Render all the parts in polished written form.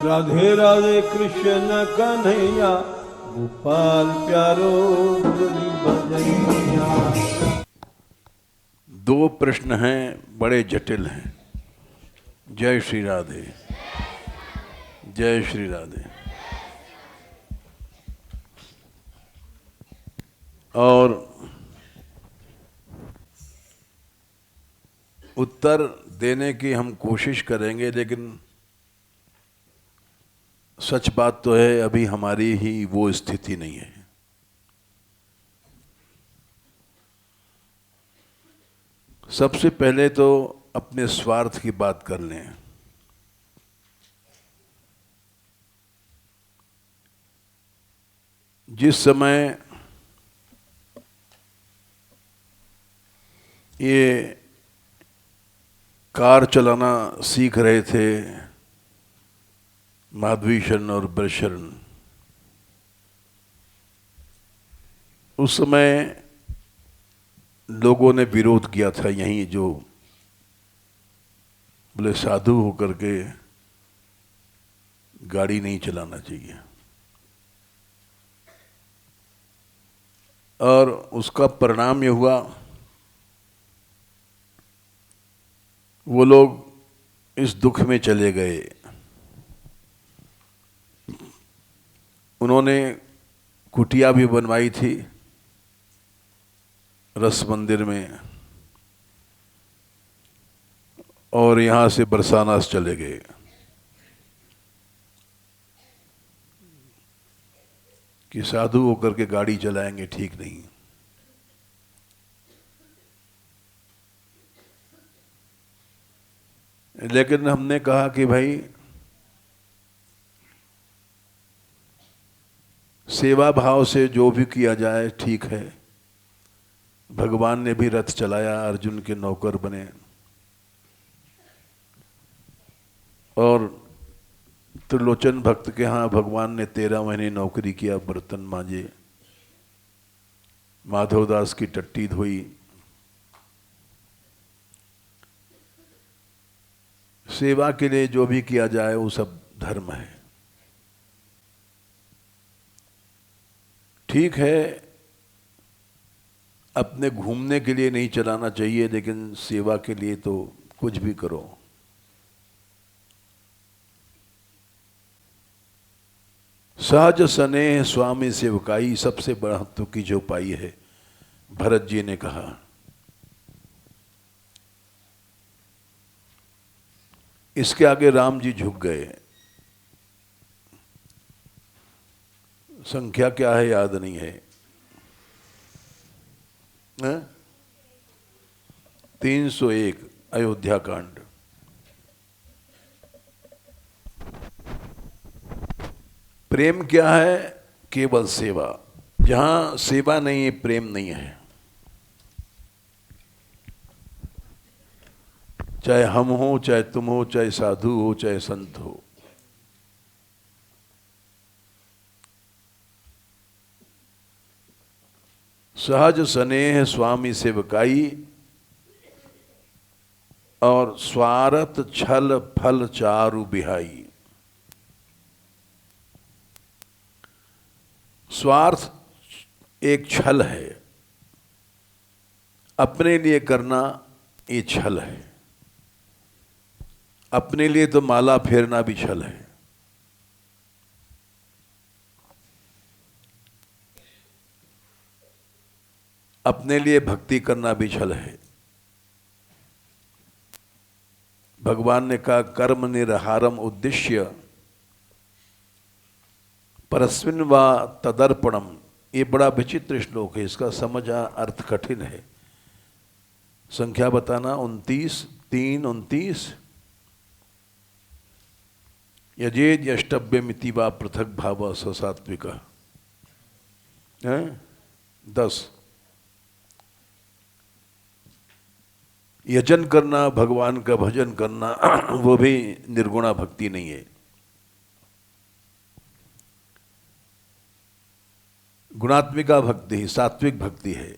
राधे राधे कृष्ण कन्हैया गोपाल प्यारो मुरली बजैया। दो प्रश्न हैं, बड़े जटिल हैं। जय श्री राधे, जय श्री राधे। और उत्तर देने की हम कोशिश करेंगे, लेकिन सच बात तो है अभी हमारी ही वो स्थिति नहीं है। सबसे पहले तो अपने स्वार्थ की बात कर लें। जिस समय ये कार चलाना सीख रहे थे माधवीशरण और ब्रशरण, उस समय लोगों ने विरोध किया था यहीं, जो बोले साधु होकर के गाड़ी नहीं चलाना चाहिए। और उसका परिणाम ये हुआ, वो लोग इस दुख में चले गए। उन्होंने कुटिया भी बनवाई थी रस मंदिर में, और यहाँ से बरसाना से चले गए। कि साधु होकर के गाड़ी चलाएंगे, ठीक नहीं। लेकिन हमने कहा कि भाई सेवा भाव से जो भी किया जाए ठीक है। भगवान ने भी रथ चलाया, अर्जुन के नौकर बने, और त्रिलोचन भक्त के यहाँ भगवान ने 13 महीने नौकरी किया, बर्तन मांजे, माधवदास की टट्टी धोई। सेवा के लिए जो भी किया जाए वो सब धर्म है। ठीक है, अपने घूमने के लिए नहीं चलाना चाहिए, लेकिन सेवा के लिए तो कुछ भी करो। सहज स्नेह स्वामी सेवकाई सबसे बड़ा महत्व की जो पाई है, भरत जी ने कहा। इसके आगे राम जी झुक गए। संख्या क्या है याद नहीं है, 301 अयोध्या कांड। प्रेम क्या है? केवल सेवा। जहां सेवा नहीं है, प्रेम नहीं है। चाहे हम हो, चाहे तुम हो, चाहे साधु हो, चाहे संत हो। सहज स्नेह स्वामी सेवकाई, और स्वार्थ छल फल चारु बिहाई। स्वार्थ एक छल है, अपने लिए करना ये छल है। अपने लिए तो माला फेरना भी छल है। अपने लिए भक्ति करना भी छल है। भगवान ने कहा कर्म निरहारम उद्देश्य परस्मिन् वा तदर्पणम। ये बड़ा विचित्र श्लोक है, इसका समझ अर्थ कठिन है। संख्या बताना, 29, 3, 29। यजेद यष्टव्यमिति वा पृथक भाव सात्विक। 10। यजन करना, भगवान का भजन करना, वो भी निर्गुणा भक्ति नहीं है। गुणात्मिका भक्ति ही सात्विक भक्ति है।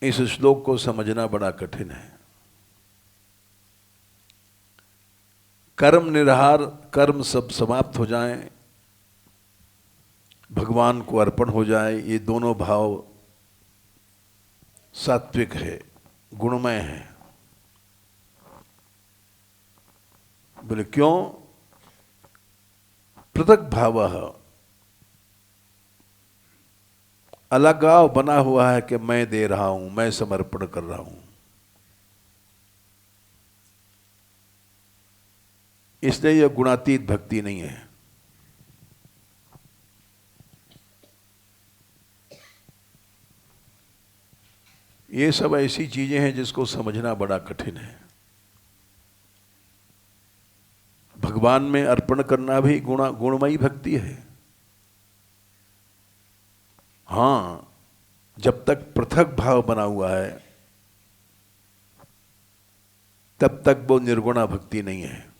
इस श्लोक को समझना बड़ा कठिन है। कर्म निरहार, कर्म सब समाप्त हो जाएं, भगवान को अर्पण हो जाए, ये दोनों भाव सात्विक है, गुणमय है। बोले क्यों? पृथक भाव, अलगाव बना हुआ है कि मैं दे रहा हूं, मैं समर्पण कर रहा हूं, इसलिए यह गुणातीत भक्ति नहीं है। ये सब ऐसी चीजें हैं जिसको समझना बड़ा कठिन है। भगवान में अर्पण करना भी गुणमयी भक्ति है। हाँ, जब तक पृथक भाव बना हुआ है तब तक वो निर्गुणा भक्ति नहीं है।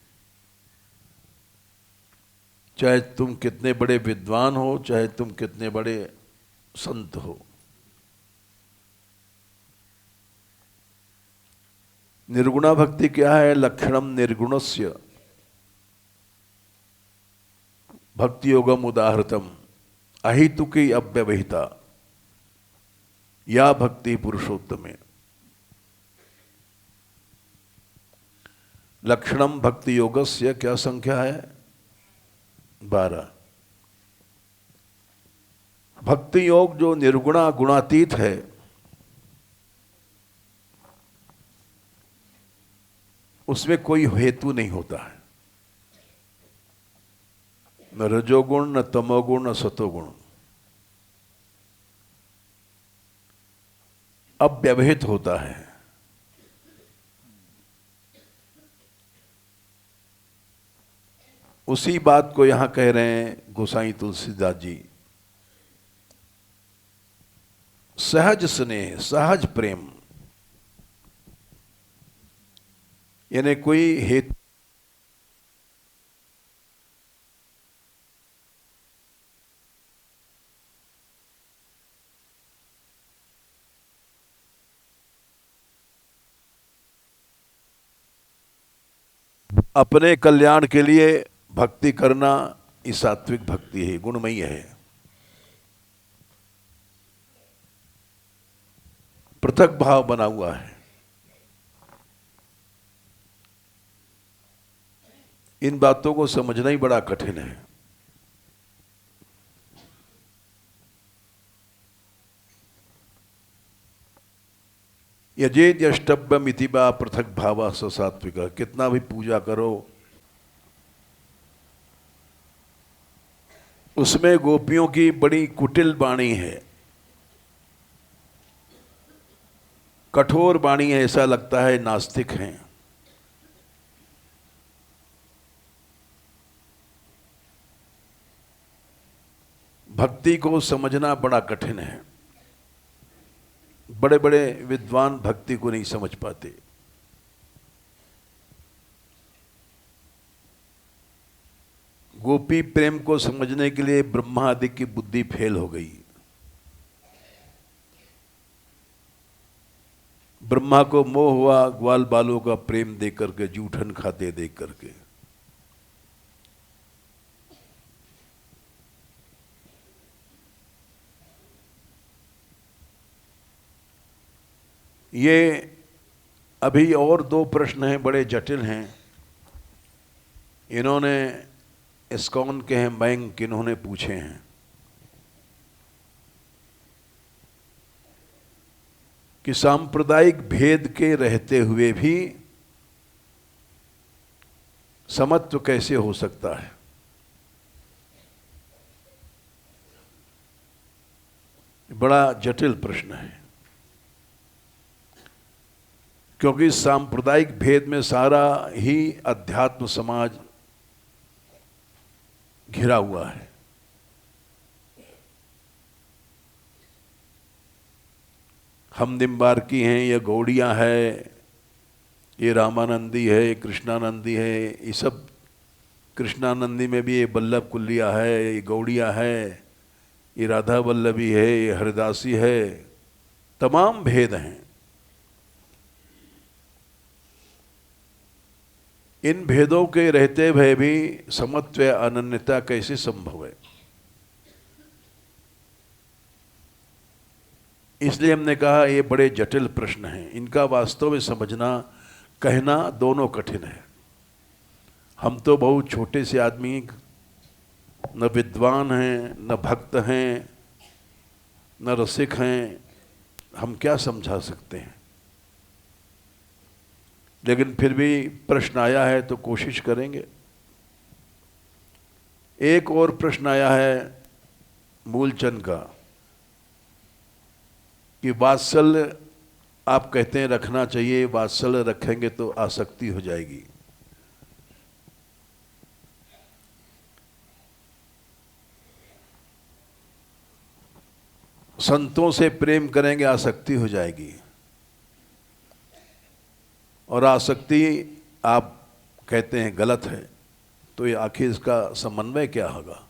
चाहे तुम कितने बड़े विद्वान हो, चाहे तुम कितने बड़े संत हो, निर्गुणा भक्ति क्या है? लक्षणम निर्गुणस्य भक्ति योगम उदाहृतम अहितुकी अव्यवहिता या भक्ति पुरुषोत्तमे। लक्षणम भक्ति योगस्य क्या संख्या है? 12। भक्ति योग जो निर्गुणा गुणातीत है, उसमें कोई हेतु नहीं होता है, न रजोगुण, न तमोगुण, न सतोगुण, अव्यवहित होता है। उसी बात को यहां कह रहे हैं गोसाई तुलसीदास जी। सहज स्नेह, सहज प्रेम, यानी कोई हेतु अपने कल्याण के लिए भक्ति करना, ये सात्विक भक्ति है, गुणमयी है। पृथक भाव बना हुआ है। इन बातों को समझना ही बड़ा कठिन है। यजेत यष्टव्यम इति वा पृथक भावा स सात्विक। कितना भी पूजा करो, उसमें गोपियों की बड़ी कुटिल वाणी है, कठोर वाणी है, ऐसा लगता है नास्तिक हैं। भक्ति को समझना बड़ा कठिन है। बड़े बड़े विद्वान भक्ति को नहीं समझ पाते। गोपी प्रेम को समझने के लिए ब्रह्मा आदि की बुद्धि फेल हो गई। ब्रह्मा को मोह हुआ ग्वाल बालों का प्रेम देख करके, जूठन खाते देख करके। ये अभी और 2 प्रश्न हैं, बड़े जटिल हैं। इन्होंने इस्कॉन के हैं बैंक, इन्होंने पूछे हैं। कि सांप्रदायिक भेद के रहते हुए भी समत्व कैसे हो सकता है? बड़ा जटिल प्रश्न है, क्योंकि सांप्रदायिक भेद में सारा ही अध्यात्म समाज घिरा हुआ है। हम निम्बार्की हैं, ये गौड़िया है, ये रामानंदी है, ये कृष्णानंदी है, ये सब। कृष्णानंदी में भी ये बल्लभ कुल्लिया है, ये गौड़िया है, ये राधा वल्लभी है, ये हरिदासी है। तमाम भेद हैं। इन भेदों के रहते हुए भी समत्व अनन्यता कैसे संभव है? इसलिए हमने कहा ये बड़े जटिल प्रश्न हैं, इनका वास्तव में समझना कहना दोनों कठिन है। हम तो बहुत छोटे से आदमी, न विद्वान हैं, न भक्त हैं, न रसिक हैं, हम क्या समझा सकते हैं? लेकिन फिर भी प्रश्न आया है तो कोशिश करेंगे। एक और प्रश्न आया है मूलचंद का कि वात्सल्य आप कहते हैं रखना चाहिए, वात्सल्य रखेंगे तो आसक्ति हो जाएगी। संतों से प्रेम करेंगे आसक्ति हो जाएगी, और आसक्ति आप कहते हैं गलत है, तो ये आखिर इसका समन्वय क्या होगा?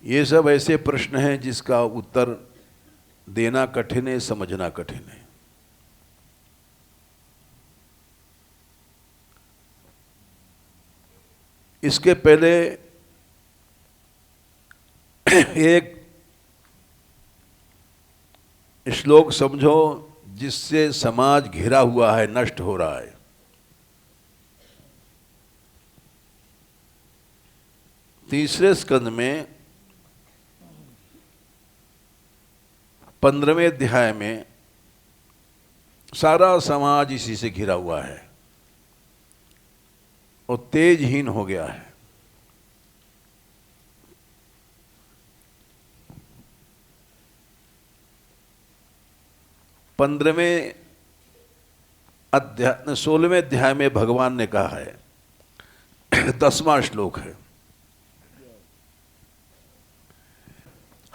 ये सब ऐसे प्रश्न हैं जिसका उत्तर देना कठिन है, समझना कठिन है। इसके पहले एक श्लोक समझो जिससे समाज घिरा हुआ है, नष्ट हो रहा है। तीसरे स्कंद में 15वें अध्याय में सारा समाज इसी से घिरा हुआ है और तेजहीन हो गया है। पंद्रहवें अध्याय 16वें अध्याय में भगवान ने कहा है 10वां श्लोक है,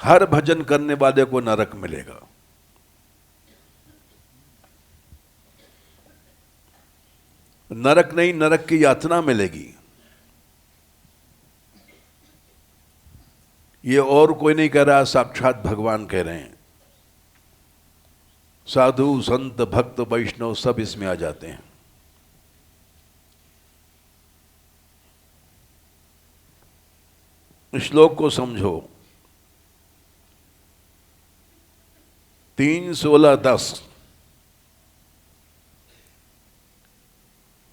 हर भजन करने वाले को नरक मिलेगा। नरक नहीं, नरक की यातना मिलेगी। ये और कोई नहीं कह रहा, साक्षात भगवान कह रहे हैं। साधु संत भक्त वैष्णव सब इसमें आ जाते हैं। श्लोक को समझो। 3:16-10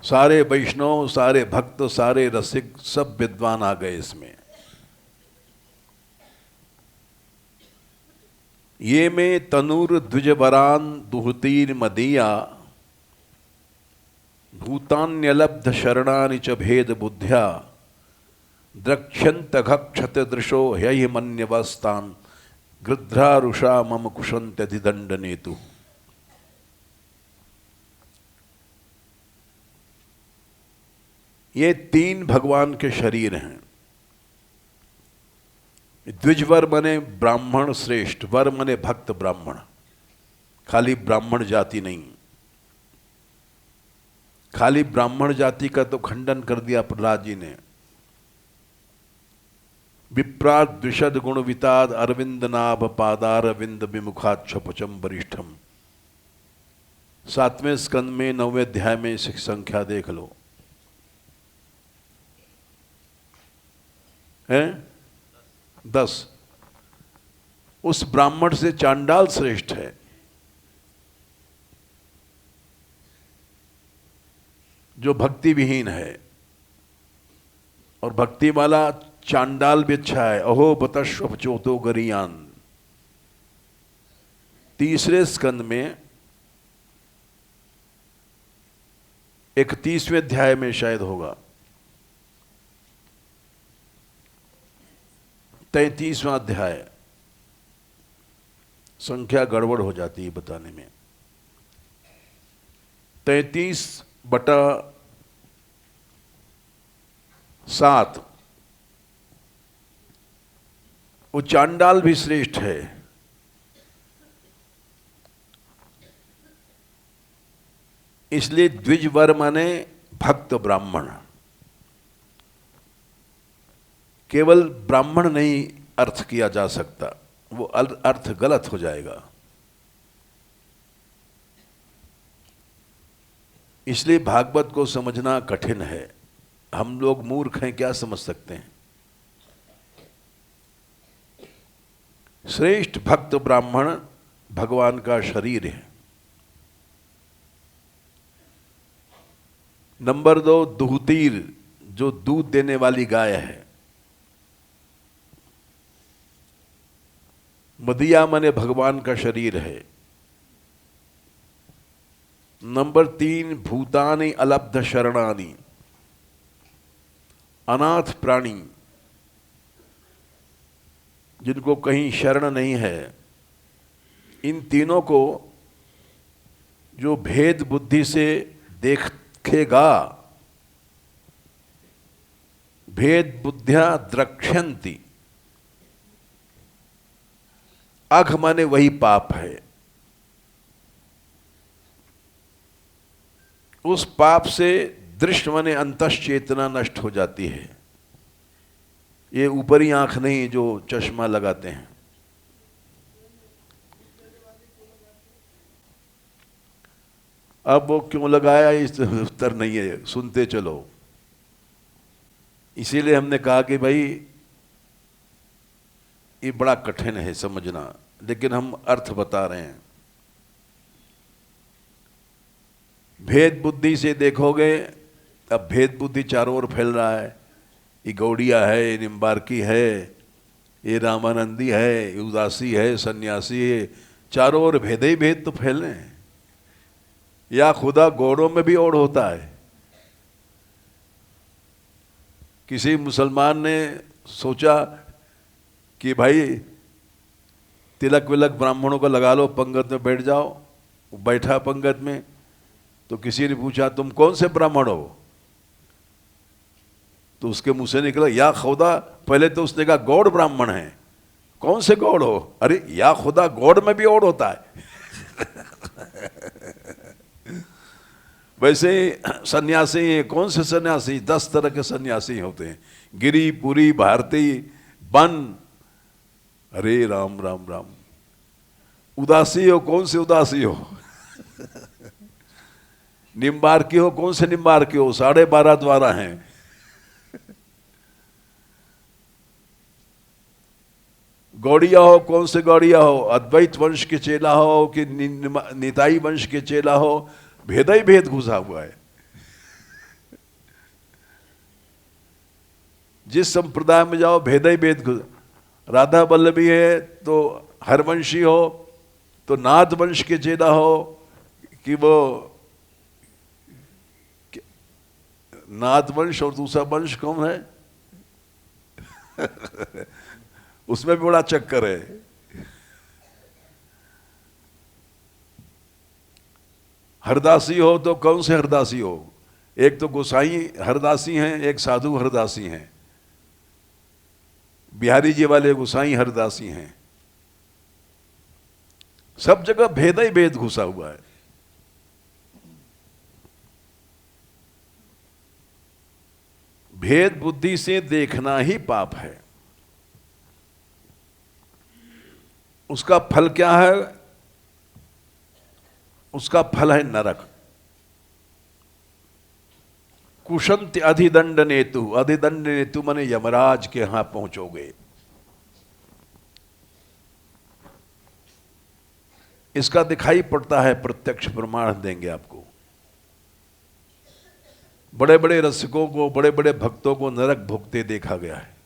सारे वैष्णव, सारे भक्त, सारे रसिक, सब विद्वान आ गए इसमें। ये में तनुर द्विजवरान दुहतीर मदीया भूतान्यलब्ध शरणानि च भेद बुद्ध्या द्रक्ष्यंत घक्षत दृशो ह्यहि मन्यवस्तान गृध्रारुषा मम कुशंत्यधिदंड नेतु। ये 3 भगवान के शरीर हैं। द्विजवर मने ब्राह्मण श्रेष्ठ, वर मने भक्त ब्राह्मण, खाली ब्राह्मण जाति नहीं। खाली ब्राह्मण जाति का तो खंडन कर दिया प्रहलाद जी ने। विप्राद द्विषद गुण विताद अरविंद नाभ पादारविंद विमुखाक्षपचम वरिष्ठम। 7वें स्कंद में 9वें अध्याय में संख्या देख लो, है 10। उस ब्राह्मण से चांडाल श्रेष्ठ है। जो भक्ति विहीन है, और भक्ति वाला चांडाल भी अच्छा है। अहो बतश्व चोतो गरियान। 3रे स्कंद में 31वें अध्याय में शायद होगा, 33वां अध्याय। संख्या गड़बड़ हो जाती है बताने में। 33/7। वो चांडाल भी श्रेष्ठ है। इसलिए द्विजवर माने भक्त ब्राह्मण। केवल ब्राह्मण नहीं अर्थ किया जा सकता, वो अर्थ गलत हो जाएगा। इसलिए भागवत को समझना कठिन है। हम लोग मूर्ख हैं, क्या समझ सकते हैं। श्रेष्ठ भक्त ब्राह्मण भगवान का शरीर है। नंबर 2 दूहतीर, जो दूध देने वाली गाय है। मदिया माने भगवान का शरीर है। नंबर 3 भूतानि अलब्ध शरणानि, अनाथ प्राणी जिनको कहीं शरण नहीं है। इन तीनों को जो भेद बुद्धि से देखेगा, भेद बुद्धिया द्रक्ष्यन्ति, अघ माने वही पाप है। उस पाप से दृष्टि माने अंतश्चेतना नष्ट हो जाती है। ये ऊपरी आंख नहीं जो चश्मा लगाते हैं। अब वो क्यों लगाया, इस उत्तर नहीं है, सुनते चलो। इसीलिए हमने कहा कि भाई ये बड़ा कठिन है समझना, लेकिन हम अर्थ बता रहे हैं। भेद बुद्धि से देखोगे, अब भेद बुद्धि चारों ओर फैल रहा है। ये गौड़िया है, ये निम्बार्की है, ये रामानंदी है, ये उदासी है, सन्यासी है, चारों ओर भेद ही भेद तो फैल रहे हैं। या खुदा गौड़ों में भी और होता है। किसी मुसलमान ने सोचा कि भाई तिलक विलक ब्राह्मणों का लगा लो, पंगत में बैठ जाओ। बैठा पंगत में तो किसी ने पूछा तुम कौन से ब्राह्मण हो, तो उसके मुंह से निकला या खुदा। पहले तो उसने कहा गौड़ ब्राह्मण है। कौन से गौड़ हो? अरे या खुदा, गौड़ में भी और होता है। वैसे सन्यासी, कौन से सन्यासी? 10 तरह के सन्यासी होते हैं, गिरी, पुरी, भारती, बन। अरे राम राम राम। उदासी हो, कौन से उदासी हो? निम्बार्की हो, कौन से निम्बार्की हो? 12.5 द्वारा हैं। गौड़िया हो, कौन से गौड़िया हो? अद्वैत वंश के चेला हो कि निताई वंश के चेला हो, भेद ही भेद घुसा हुआ है। जिस संप्रदाय में जाओ भेद ही भेद घुसा। राधा वल्लभी है तो हरवंशी हो, तो नाथ वंश के चेला हो कि वो नाथ वंश, और दूसरा वंश कौन है? उसमें भी बड़ा चक्कर है। हरदासी हो तो कौन से हरदासी हो? एक तो गोसाई हरदासी हैं, एक साधु हरदासी हैं। बिहारी जी वाले गोसाई हरदासी हैं। सब जगह भेद ही भेद घुसा हुआ है। भेद बुद्धि से देखना ही पाप है। उसका फल क्या है? उसका फल है नरक। कुशंत अधिदंड नेतु, अधिदंड नेतु माने यमराज के यहां पहुंचोगे। इसका दिखाई पड़ता है, प्रत्यक्ष प्रमाण देंगे आपको। बड़े बड़े रसिकों को, बड़े बड़े भक्तों को नरक भोगते देखा गया है।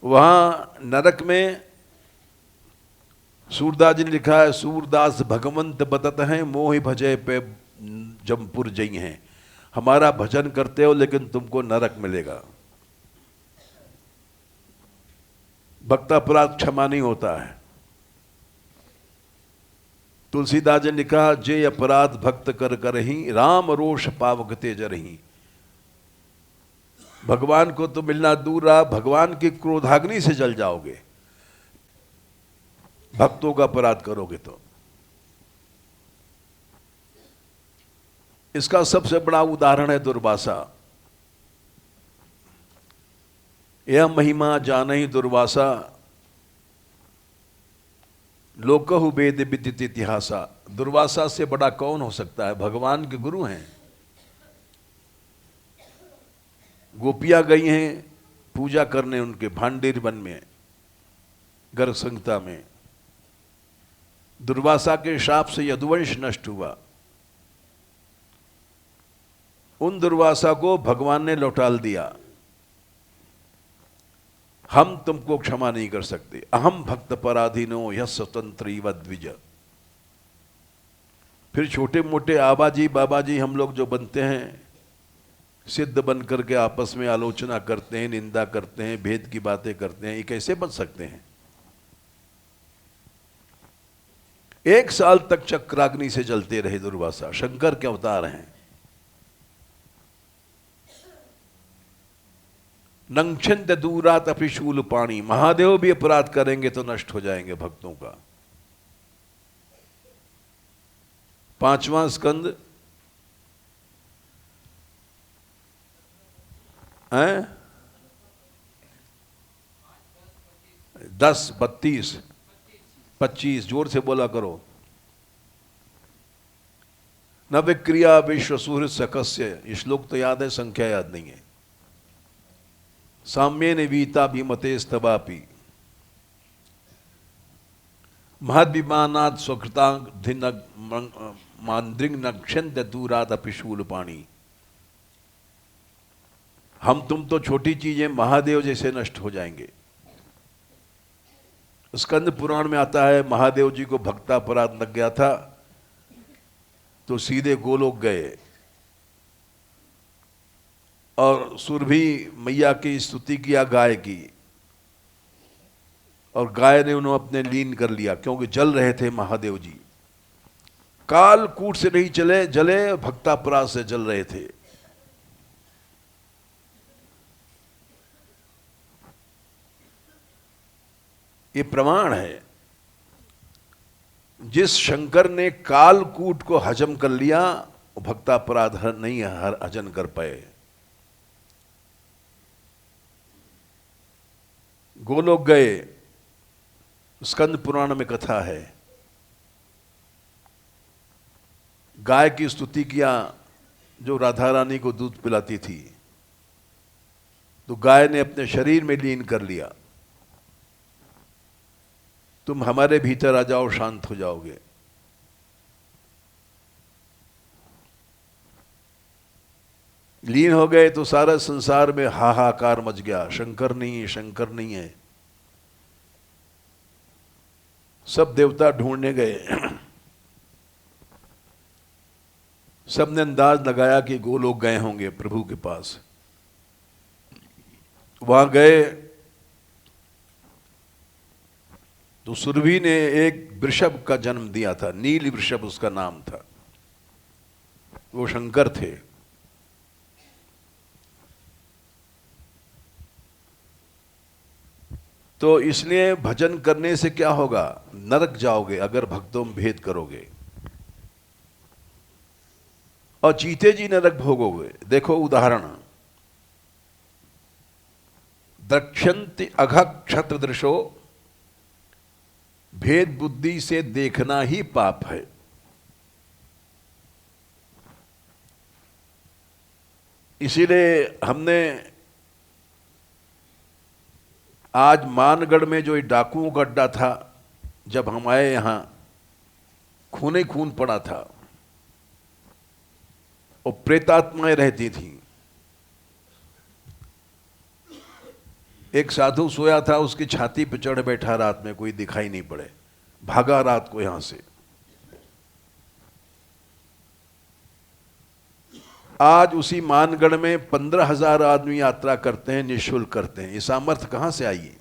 वहां नरक में सूरदास जी ने लिखा है, सूरदास भगवंत बतत हैं, मोहि भजय पे जमपुर जई हैं। हमारा भजन करते हो लेकिन तुमको नरक मिलेगा। भक्त अपराध क्षमा नहीं होता है। तुलसीदास जी ने लिखा, जे अपराध भक्त कर करही, राम रोष पावक तेजरही। भगवान को तो मिलना दूर रहा, भगवान की क्रोधाग्नि से जल जाओगे भक्तों का अपराध करोगे तो। इसका सबसे बड़ा उदाहरण है दुर्वासा। यह महिमा जानहि दुर्वासा, लोकहु वेद विदित इतिहासा। दुर्वासा से बड़ा कौन हो सकता है? भगवान के गुरु हैं। गोपियां गई हैं पूजा करने उनके भांडेर वन में, गर्ग संहिता में। दुर्वासा के शाप से यदुवंश नष्ट हुआ। उन दुर्वासा को भगवान ने लौटाल दिया। हम तुमको क्षमा नहीं कर सकते। अहम भक्त पराधीनो यह स्वतंत्री व द्विज। फिर छोटे मोटे आबाजी बाबाजी हम लोग जो बनते हैं, सिद्ध बन करके आपस में आलोचना करते हैं, निंदा करते हैं, भेद की बातें करते हैं, ये कैसे बन सकते हैं? 1 साल तक चक्राग्नि से जलते रहे दुर्वासा। शंकर के अवतार हैं। नंक्षन्त दूरात अपिशूल पाणी। महादेव भी अपराध करेंगे तो नष्ट हो जाएंगे भक्तों का। 5वां स्कंद 10, 32, 25, जोर से बोला करो। न विक्रिया विश्व सुहृद सकस्य। ये श्लोक तो याद है, संख्या याद नहीं है। साम्ये वीता भीमते स्तवापि महद्विमानात् स्वकृताधिन मांद्रिंग नक्षन्त दूराद अपिशूल पाणी। हम तुम तो छोटी चीजें महादेव जैसे नष्ट हो जाएंगे। स्कंद पुराण में आता है, महादेव जी को भक्तापराध लग गया था तो सीधे गोलोक गए और सुरभि मैया की स्तुति किया गाय की, और गाय ने उन्हें अपने लीन कर लिया क्योंकि जल रहे थे महादेव जी। काल कूट से नहीं चले जले, भक्तापराध से जल रहे थे। ये प्रमाण है। जिस शंकर ने कालकूट को हजम कर लिया, वो भक्तापराध नहीं हजम कर पाए। गोलोक गए। स्कंद पुराण में कथा है, गाय की स्तुति किया जो राधा रानी को दूध पिलाती थी, तो गाय ने अपने शरीर में लीन कर लिया। तुम हमारे भीतर आ जाओ, शांत हो जाओगे। लीन हो गए तो सारा संसार में हाहाकार मच गया, शंकर नहीं है, शंकर नहीं है। सब देवता ढूंढने गए। सबने अंदाज लगाया कि गोलोक गए होंगे प्रभु के पास। वहां गए तो सुरभि ने एक वृषभ का जन्म दिया था, नील वृषभ उसका नाम था। वो शंकर थे। तो इसलिए भजन करने से क्या होगा? नरक जाओगे अगर भक्तों में भेद करोगे, और जीते जी नरक भोगोगे। देखो उदाहरण, दक्षंति अघ क्षत्र दृशो, भेद बुद्धि से देखना ही पाप है। इसीलिए हमने आज मानगढ़ में जो डाकुओं का अड्डा था, जब हम आए यहां खूने खून पड़ा था और प्रेतात्माएं रहती थी। एक साधु सोया था, उसकी छाती पर चढ़ बैठा रात में, कोई दिखाई नहीं पड़े, भागा रात को यहां से। आज उसी मानगढ़ में 15,000 आदमी यात्रा करते हैं, निःशुल्क करते हैं। ये सामर्थ्य कहां से आई है?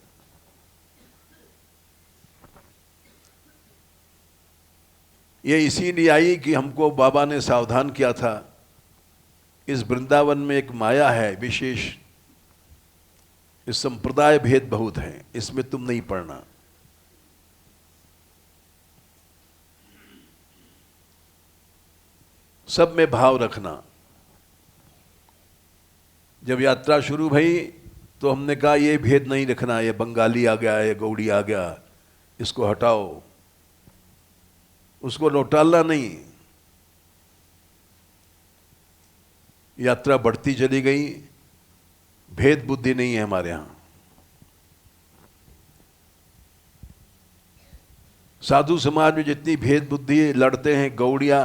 ये इसीलिए आई कि हमको बाबा ने सावधान किया था, इस वृंदावन में एक माया है विशेष, इस संप्रदाय भेद बहुत है, इसमें तुम नहीं पड़ना। सब में भाव रखना। जब यात्रा शुरू भई तो हमने कहा ये भेद नहीं रखना, ये बंगाली आ गया, ये गौड़ी आ गया, इसको हटाओ, उसको लौटालना नहीं। यात्रा बढ़ती चली गई, भेद बुद्धि नहीं है हमारे यहां। साधु समाज में जितनी भेद बुद्धि लड़ते हैं, गौड़िया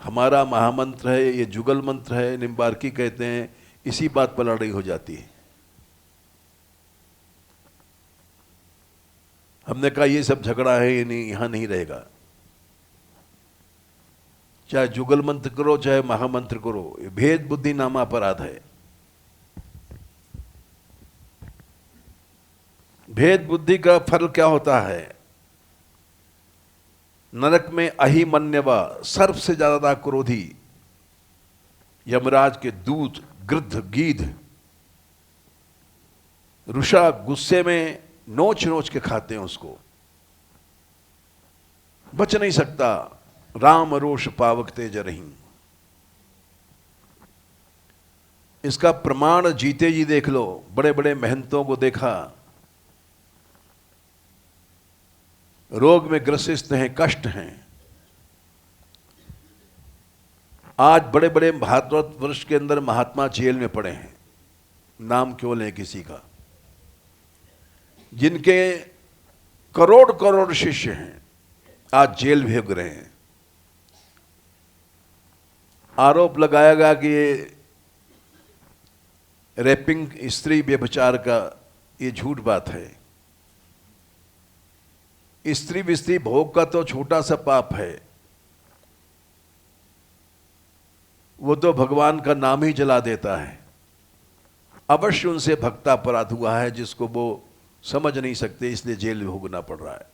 हमारा महामंत्र है, ये जुगल मंत्र है, निम्बार्की कहते हैं, इसी बात पर लड़ाई हो जाती है। हमने कहा ये सब झगड़ा है, ये नहीं, यहां नहीं रहेगा। चाहे जुगल मंत्र करो चाहे महामंत्र करो, ये भेद बुद्धि नामा अपराध है। भेद बुद्धि का फल क्या होता है? नरक में अहिमन्यवा, सर्प से ज्यादा क्रोधी, यमराज के दूत, गृद्ध, गीध, रुषा गुस्से में नोच नोच के खाते हैं उसको, बच नहीं सकता। राम रोष पावक तेज रही। इसका प्रमाण जीते जी देख लो। बड़े बड़े महंतों को देखा, रोग में ग्रसित हैं, कष्ट हैं। आज बड़े बड़े भारतवर्ष के अंदर महात्मा जेल में पड़े हैं, नाम क्यों लें किसी का, जिनके करोड़ करोड़ शिष्य हैं, आज जेल भेज रहे हैं। आरोप लगाया गया कि ये रेपिंग, स्त्री व्यभिचार का, ये झूठ बात है। स्त्री विस्त्री भोग का तो छोटा सा पाप है, वो तो भगवान का नाम ही जला देता है। अवश्य उनसे भक्तापराध हुआ है जिसको वो समझ नहीं सकते, इसलिए जेल में भोगना पड़ रहा है।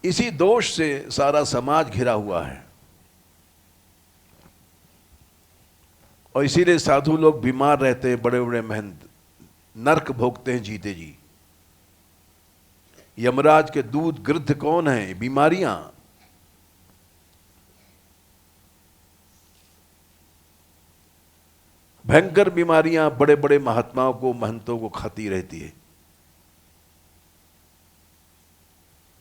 इसी दोष से सारा समाज घिरा हुआ है, और इसीलिए साधु लोग बीमार रहते हैं, बड़े बड़े महंत नरक भोगते हैं जीते जी। यमराज के दूत गृद्ध कौन है? बीमारियां। भयंकर बीमारियां बड़े बड़े महात्माओं को, महंतों को खाती रहती है।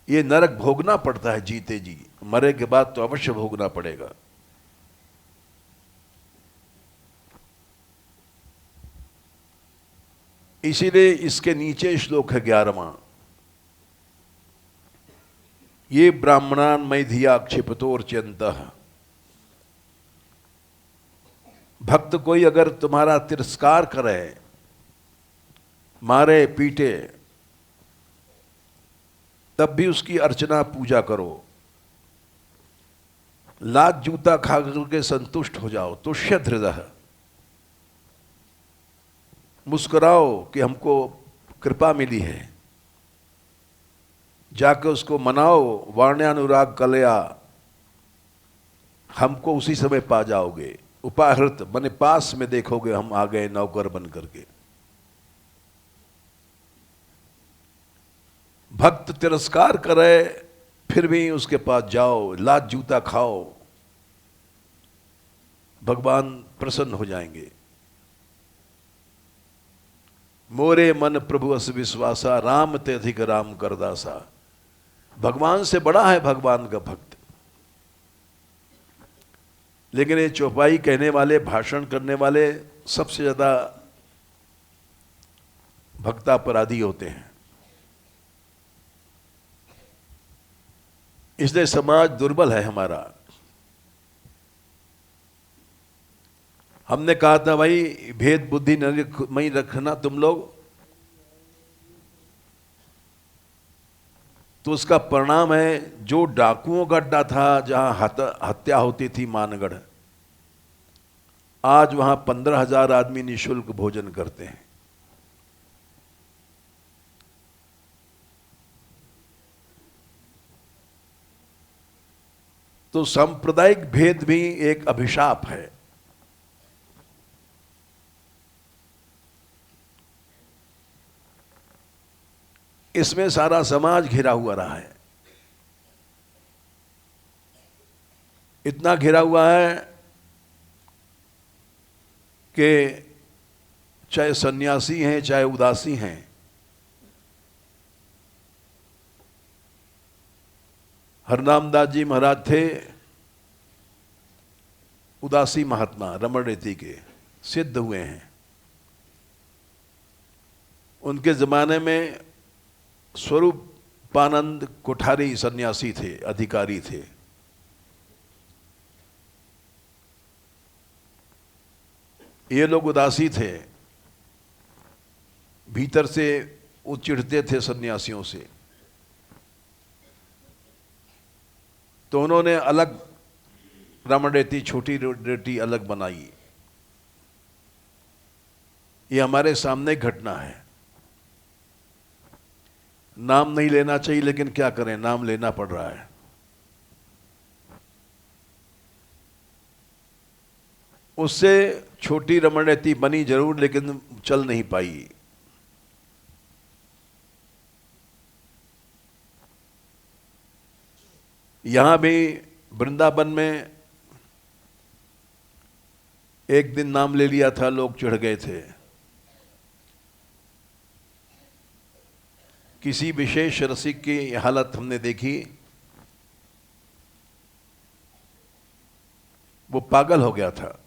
ये नरक भोगना पड़ता है जीते जी, मरे के बाद तो अवश्य भोगना पड़ेगा। इसीलिए इसके नीचे श्लोक है 11वां, ये ब्राह्मणान मैधिया क्षिपतोर्च्यन्तः। भक्त कोई अगर तुम्हारा तिरस्कार करे, मारे पीटे, तब भी उसकी अर्चना पूजा करो। लात जूता खा करके संतुष्ट हो जाओ, तुष्य हृदय, मुस्कुराओ कि हमको कृपा मिली है। जाकर उसको मनाओ, वाण्यानुराग कलया, हमको उसी समय पा जाओगे। उपाहृत बने पास में देखोगे, हम आ गए नौकर बन करके। भक्त तिरस्कार करे फिर भी उसके पास जाओ, लात जूता खाओ, भगवान प्रसन्न हो जाएंगे। मोरे मन प्रभु अस विश्वासा, राम ते अधिक राम करदासा। भगवान से बड़ा है भगवान का भक्त। लेकिन ये चौपाई कहने वाले, भाषण करने वाले सबसे ज्यादा भक्तापराधी होते हैं। इसलिए समाज दुर्बल है हमारा। हमने कहा था भाई भेद बुद्धि नहीं रखना तुम लोग, तो उसका परिणाम है जो डाकुओं का अड्डा था, जहां हत्या होती थी मानगढ़, आज वहां 15,000 आदमी निःशुल्क भोजन करते हैं। तो सांप्रदायिक भेद भी एक अभिशाप है। इसमें सारा समाज घिरा हुआ रहा है। इतना घिरा हुआ है कि चाहे सन्यासी हैं चाहे उदासी हैं, हरनामदास जी महाराज थे उदासी महात्मा, रमण रेती के, सिद्ध हुए हैं। उनके जमाने में स्वरूपानंद कोठारी सन्यासी थे, अधिकारी थे। ये लोग उदासी थे, भीतर से वो चिढ़ते थे सन्यासियों से, तो उन्होंने अलग रमण रेती, छोटी रेती अलग बनाई। ये हमारे सामने घटना है। नाम नहीं लेना चाहिए, लेकिन क्या करें, नाम लेना पड़ रहा है। उससे छोटी रमण रेती बनी जरूर, लेकिन चल नहीं पाई। यहां भी वृंदावन में एक दिन नाम ले लिया था, लोग चिढ़ गए थे। किसी विशेष रसिक की हालत हमने देखी, वो पागल हो गया था।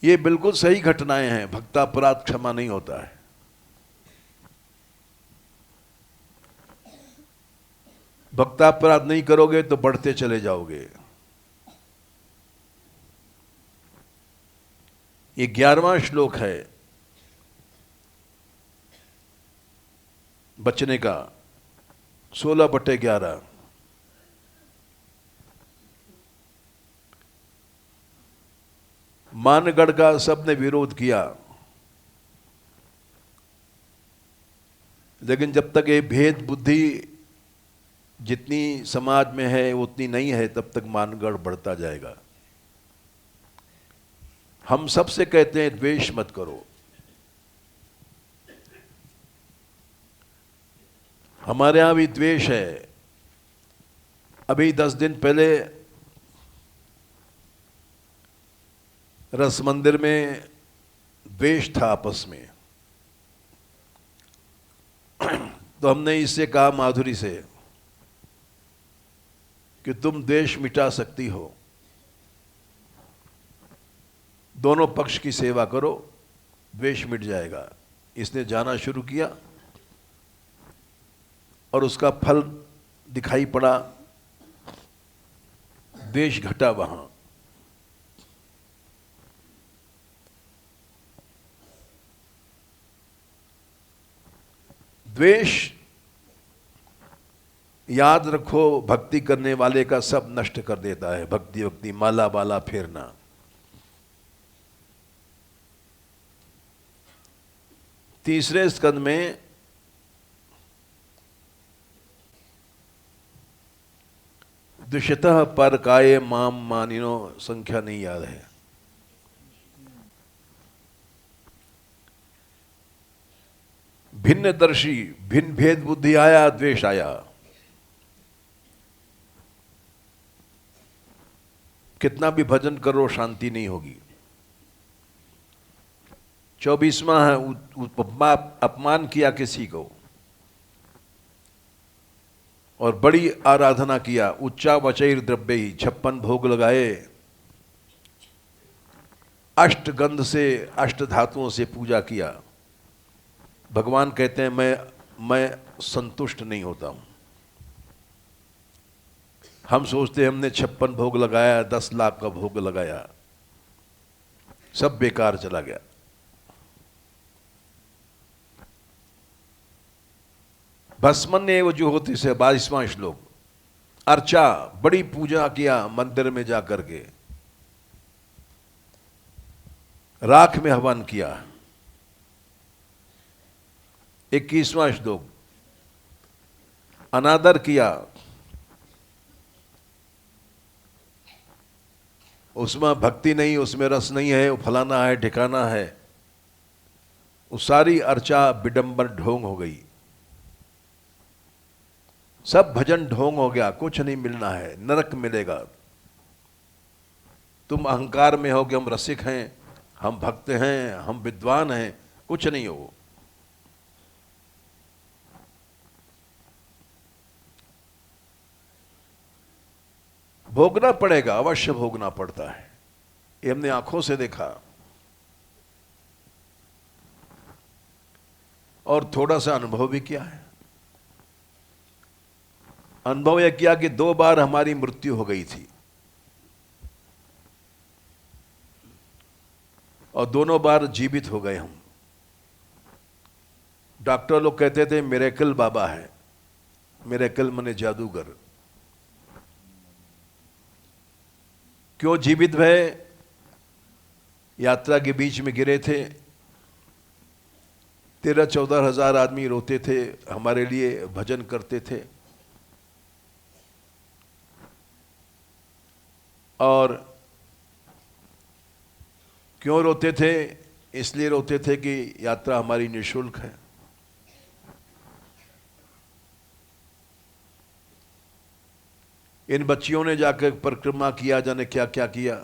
ये बिल्कुल सही घटनाएं हैं। भक्तापराध क्षमा नहीं होता है। भक्तापराध नहीं करोगे तो बढ़ते चले जाओगे। ये 11वां श्लोक है बचने का, 16/11। मानगढ़ का सबने विरोध किया, लेकिन जब तक ये भेद बुद्धि जितनी समाज में है उतनी नहीं है, तब तक मानगढ़ बढ़ता जाएगा। हम सबसे कहते हैं द्वेष मत करो। हमारे यहां भी द्वेष है। अभी 10 दिन पहले रस मंदिर में द्वेष था आपस में, तो हमने इससे कहा माधुरी से कि तुम द्वेष मिटा सकती हो, दोनों पक्ष की सेवा करो, द्वेष मिट जाएगा। इसने जाना शुरू किया और उसका फल दिखाई पड़ा, द्वेष घटा वहां। द्वेष, याद रखो, भक्ति करने वाले का सब नष्ट कर देता है। भक्ति भक्ति माला बाला फेरना। तीसरे स्कंद में दुष्यतः पर काय माम मानिनो, संख्या नहीं याद है। भिन्न दर्शी, भिन्न भेद बुद्धि आया, द्वेष आया। कितना भी भजन करो शांति नहीं होगी। 24वां है अपमान किया किसी को और बड़ी आराधना किया, उच्चा वचैर द्रव्य ही, 56 भोग लगाए, अष्ट गंध से, अष्ट धातुओं से पूजा किया। भगवान कहते हैं मैं संतुष्ट नहीं होता हूं। हम सोचते हैं हमने 56 भोग लगाया, 10 लाख का भोग लगाया, सब बेकार चला गया। भस्मन्य वो जो होती से 22वां श्लोक, अर्चा, बड़ी पूजा किया मंदिर में जाकर के, राख में हवन किया। 21वां श्लोक, अनादर किया, उसमें भक्ति नहीं, उसमें रस नहीं है, वो फलाना है, ठिकाना है। वो सारी अर्चा विडंबन ढोंग हो गई, सब भजन ढोंग हो गया, कुछ नहीं मिलना है, नरक मिलेगा। तुम अहंकार में हो कि हम रसिक हैं, हम भक्त हैं, हम विद्वान हैं, कुछ नहीं हो। भोगना पड़ेगा, अवश्य भोगना पड़ता है, ये हमने आंखों से देखा। और थोड़ा सा अनुभव भी किया है। अनुभव यह किया कि 2 बार हमारी मृत्यु हो गई थी और दोनों बार जीवित हो गए हम। डॉक्टर लोग कहते थे मिरेकल बाबा है, मिरेकल माने जादूगर। क्यों जीवित भय? यात्रा के बीच में गिरे थे, 13-14 हजार आदमी रोते थे हमारे लिए, भजन करते थे। और क्यों रोते थे? इसलिए रोते थे कि यात्रा हमारी निःशुल्क है। इन बच्चियों ने जाकर परिक्रमा किया, जाने क्या क्या किया,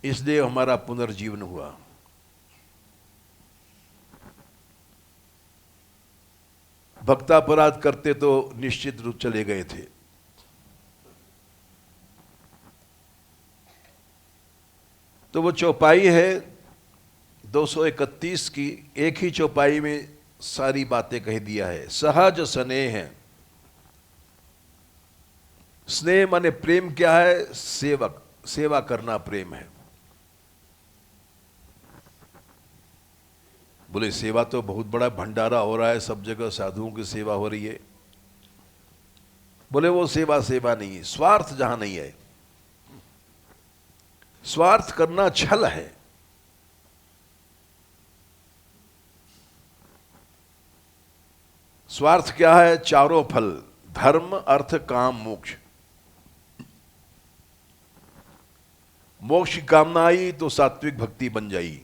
इसलिए हमारा पुनर्जीवन हुआ। भक्तापराध करते तो निश्चित रूप चले गए थे। तो वो चौपाई है 231 की, एक ही चौपाई में सारी बातें कह दिया है। सहज स्नेह है, स्नेह माने प्रेम क्या है? सेवक, सेवा करना प्रेम है। बोले सेवा तो बहुत बड़ा भंडारा हो रहा है, सब जगह साधुओं की सेवा हो रही है। बोले वो सेवा सेवा नहीं है, स्वार्थ जहां नहीं है। स्वार्थ करना छल है। स्वार्थ क्या है? चारों फल, धर्म, अर्थ, काम, मोक्ष। मोक्ष की कामना आई तो सात्विक भक्ति बन जाई।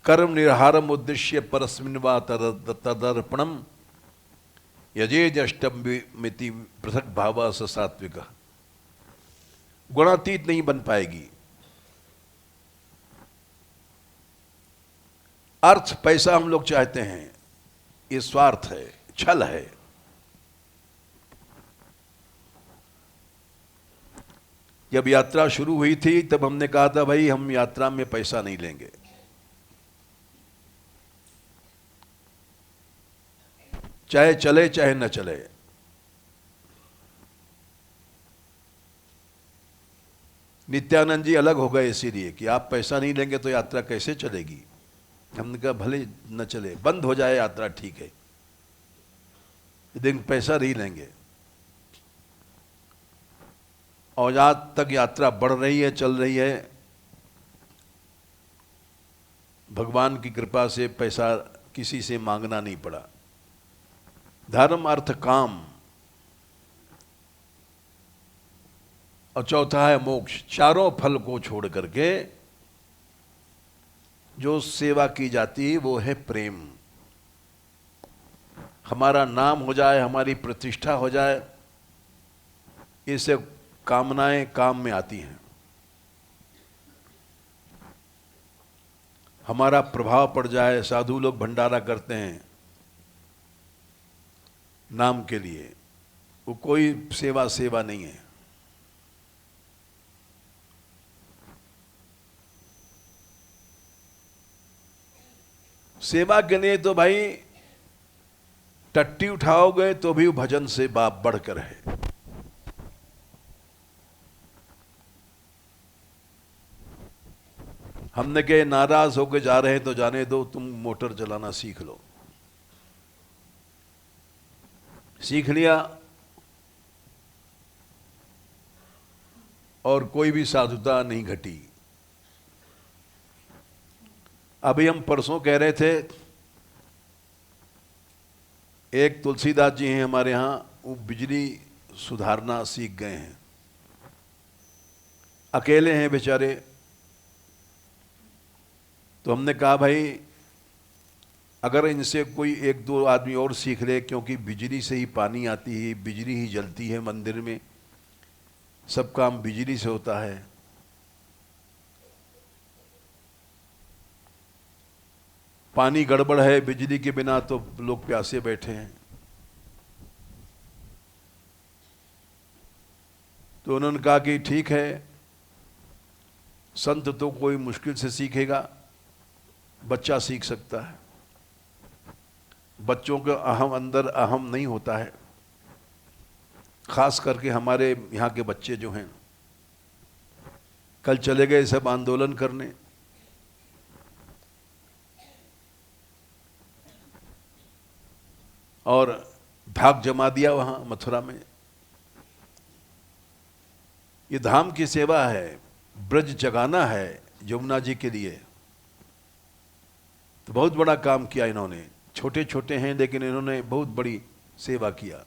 कर्म निर्हारम उद्देश्य परस्मिन् वा तदर्पणम यजेजष्टमिति पृथक भाव स सात्विक। गुणातीत नहीं बन पाएगी। अर्थ, पैसा हम लोग चाहते हैं, ये स्वार्थ है, छल है। जब यात्रा शुरू हुई थी तब हमने कहा था भाई हम यात्रा में पैसा नहीं लेंगे, चाहे चले चाहे न चले। नित्यानंद जी अलग हो गए इसीलिए कि आप पैसा नहीं लेंगे तो यात्रा कैसे चलेगी। हमने कहा भले न चले, बंद हो जाए यात्रा ठीक है, लेकिन पैसा नहीं लेंगे। और आज तक यात्रा बढ़ रही है, चल रही है। भगवान की कृपा से पैसा किसी से मांगना नहीं पड़ा। धर्म, अर्थ, काम, और चौथा है मोक्ष। चारों फल को छोड़ करके जो सेवा की जाती है वो है प्रेम। हमारा नाम हो जाए, हमारी प्रतिष्ठा हो जाए, इससे कामनाएं काम में आती हैं। हमारा प्रभाव पड़ जाए, साधु लोग भंडारा करते हैं नाम के लिए, वो कोई सेवा सेवा नहीं है। सेवा के लिए तो भाई टट्टी उठाओगे तो भी भजन से बाप बढ़कर है। हमने कहे नाराज होकर जा रहे हैं तो जाने दो, तुम मोटर चलाना सीख लो। सीख लिया और कोई भी साधुता नहीं घटी। अभी हम परसों कह रहे थे, एक तुलसीदास जी हैं हमारे यहाँ, वो बिजली सुधारना सीख गए हैं। अकेले हैं बेचारे, तो हमने कहा भाई अगर इनसे कोई एक दो आदमी और सीख ले, क्योंकि बिजली से ही पानी आती है, बिजली ही जलती है मंदिर में, सब काम बिजली से होता है। पानी गड़बड़ है, बिजली के बिना तो लोग प्यासे बैठे हैं। तो उन्होंने कहा कि ठीक है, संत तो कोई मुश्किल से सीखेगा, बच्चा सीख सकता है। बच्चों के अंदर अहम नहीं होता है, खास करके हमारे यहाँ के बच्चे जो हैं। कल चले गए सब आंदोलन करने, और धाक जमा दिया वहाँ मथुरा में। ये धाम की सेवा है, ब्रज जगाना है यमुना जी के लिए। तो बहुत बड़ा काम किया इन्होंने। छोटे छोटे हैं लेकिन इन्होंने बहुत बड़ी सेवा किया।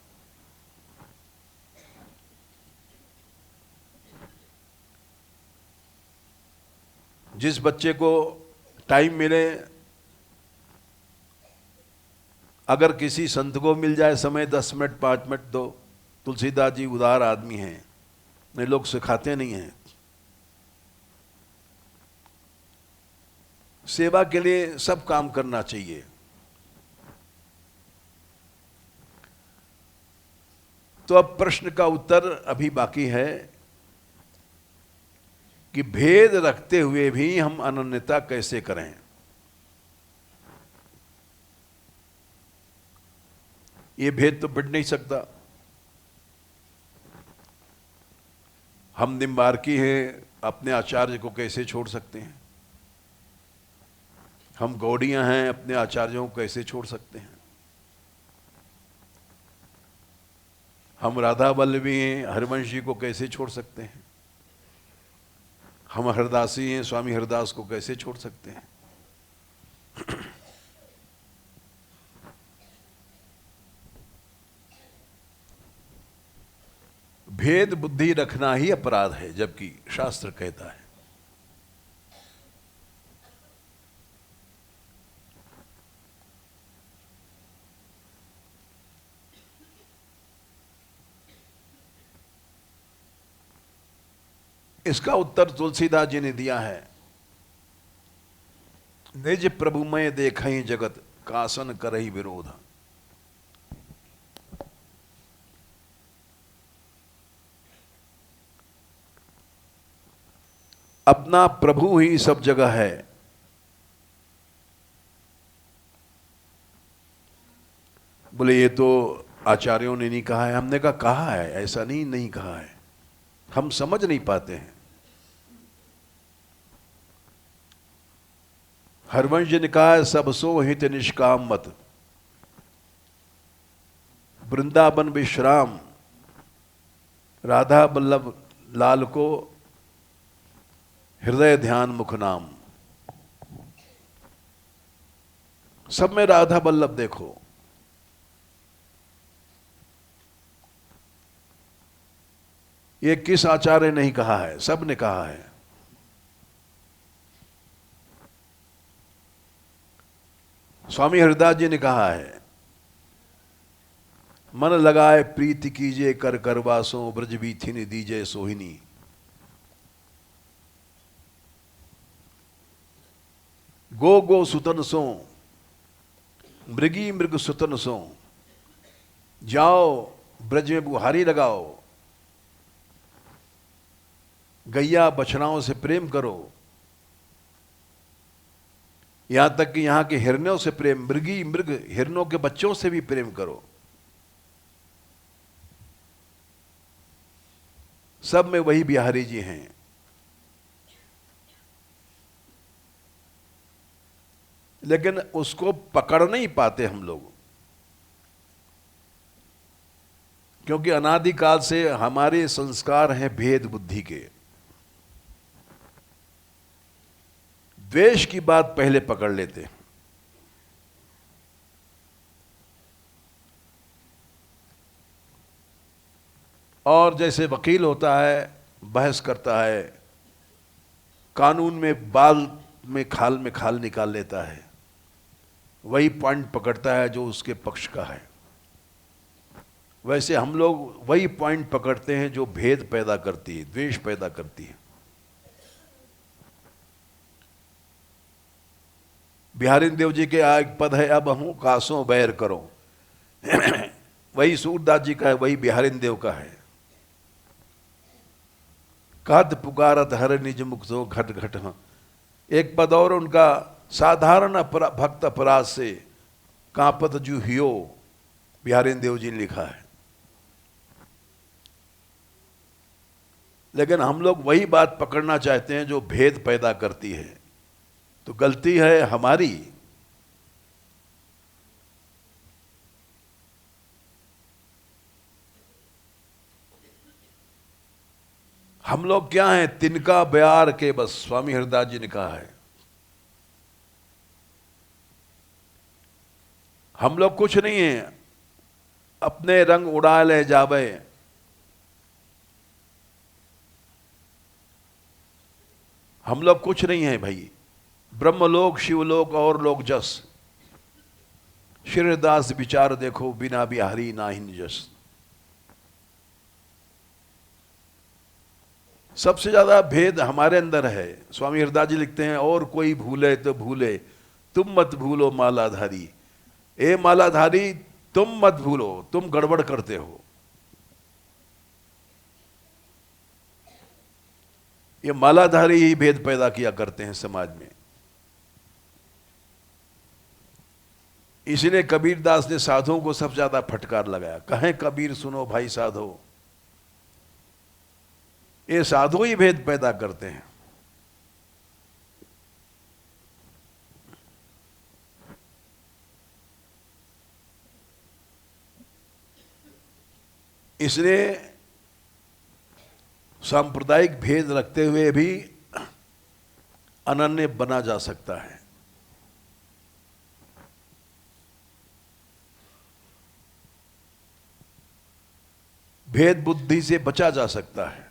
जिस बच्चे को टाइम मिले, अगर किसी संत को मिल जाए समय 10 मिनट 5 मिनट दो, तुलसीदास जी उदार आदमी हैं, नहीं लोग सिखाते नहीं हैं। सेवा के लिए सब काम करना चाहिए। तो अब प्रश्न का उत्तर अभी बाकी है कि भेद रखते हुए भी हम अनन्यता कैसे करें। ये भेद तो बढ़ नहीं सकता। हम निम्बार्की हैं, अपने आचार्य को कैसे छोड़ सकते हैं? हम गौड़ियां हैं, अपने आचार्यों को कैसे छोड़ सकते हैं? हम राधा वल्लभी हैं, हरिवंश जी को कैसे छोड़ सकते हैं? हम हरदासी हैं, स्वामी हरदास को कैसे छोड़ सकते हैं? भेद बुद्धि रखना ही अपराध है, जबकि शास्त्र कहता है इसका उत्तर तुलसीदास जी ने दिया है। निज प्रभुमय देखहि जगत, कासन करहि विरोध। अपना प्रभु ही सब जगह है। बोले ये तो आचार्यों ने नहीं कहा है। हमने कहा है, ऐसा नहीं कहा है, हम समझ नहीं पाते हैं। हरवंश जी ने कहा है, सब सो हित निष्काम मत, वृंदावन विश्राम, राधा वल्लभ लाल को हृदय ध्यान मुख नाम। सब में राधा वल्लभ देखो। ये किस आचार्य ने नहीं कहा है, सब ने कहा है। स्वामी हरिदास जी ने कहा है, मन लगाए प्रीति कीजिए कर करवासों, ब्रज बीथिनी दीजिए सोहिनी। गो गो सुतन सो, मृगी मृग सुतन सो, जाओ ब्रज में बुहारी लगाओ, गैया बछड़ाओं से प्रेम करो, यहां तक कि यहां के हिरणों से प्रेम, मृगी मृग हिरणों के बच्चों से भी प्रेम करो। सब में वही बिहारी जी हैं। लेकिन उसको पकड़ नहीं पाते हम लोग, क्योंकि अनादिकाल से हमारे संस्कार हैं भेद बुद्धि के। द्वेष की बात पहले पकड़ लेते हैं। और जैसे वकील होता है, बहस करता है, कानून में बाल खाल में खाल निकाल लेता है, वही पॉइंट पकड़ता है जो उसके पक्ष का है। वैसे हम लोग वही पॉइंट पकड़ते हैं जो भेद पैदा करती है, द्वेष पैदा करती है। बिहारी देव जी के एक पद है, अब हूं कासों बैर करो वही सूरदास जी का है, वही बिहारी देव का है। कहत पुकारत हर निज मुख सो घट घट। हाँ, एक पद और उनका, साधारण भक्त अपराध से कांपत जू हियो, बिहारी देव जी ने लिखा है। लेकिन हम लोग वही बात पकड़ना चाहते हैं जो भेद पैदा करती है, तो गलती है हमारी। हम लोग क्या हैं, तिनका बयार के बस, स्वामी हरिदास जी ने कहा है। हम लोग कुछ नहीं है, अपने रंग उड़ा ले जावे। हम लोग कुछ नहीं है भाई, ब्रह्मलोक शिवलोक और लोक जस। श्रीदास विचार देखो, बिना बिहारी नाहिन जस। सबसे ज्यादा भेद हमारे अंदर है। स्वामी हरिदास जी लिखते हैं, और कोई भूले तो भूले, तुम मत भूलो मालाधारी। ए मालाधारी, तुम मत भूलो, तुम गड़बड़ करते हो। ये मालाधारी ही भेद पैदा किया करते हैं समाज में। इसलिए कबीरदास ने साधुओं को सबसे ज्यादा फटकार लगाया। कहें कबीर सुनो भाई साधो, ये साधु ही भेद पैदा करते हैं। इसलिए सांप्रदायिक भेद रखते हुए भी अनन्य बना जा सकता है। भेद बुद्धि से बचा जा सकता है।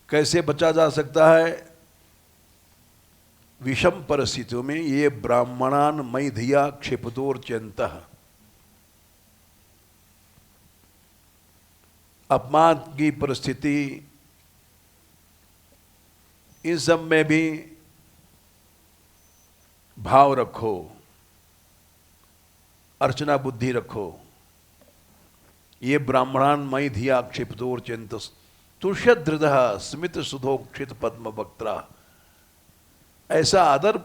कैसे बचा जा सकता है? विषम परिस्थितियों में ये ब्राह्मणान मई धिया क्षिपतोर चिंतः, अपमान की परिस्थिति, इन सब में भी भाव रखो, अर्चना बुद्धि रखो। ये ब्राह्मणान मई धिया क्षिपतोर चिंत तुष्यधृदः स्मित सुधोक्षित पद्म वक्त्रा। ऐसा आदर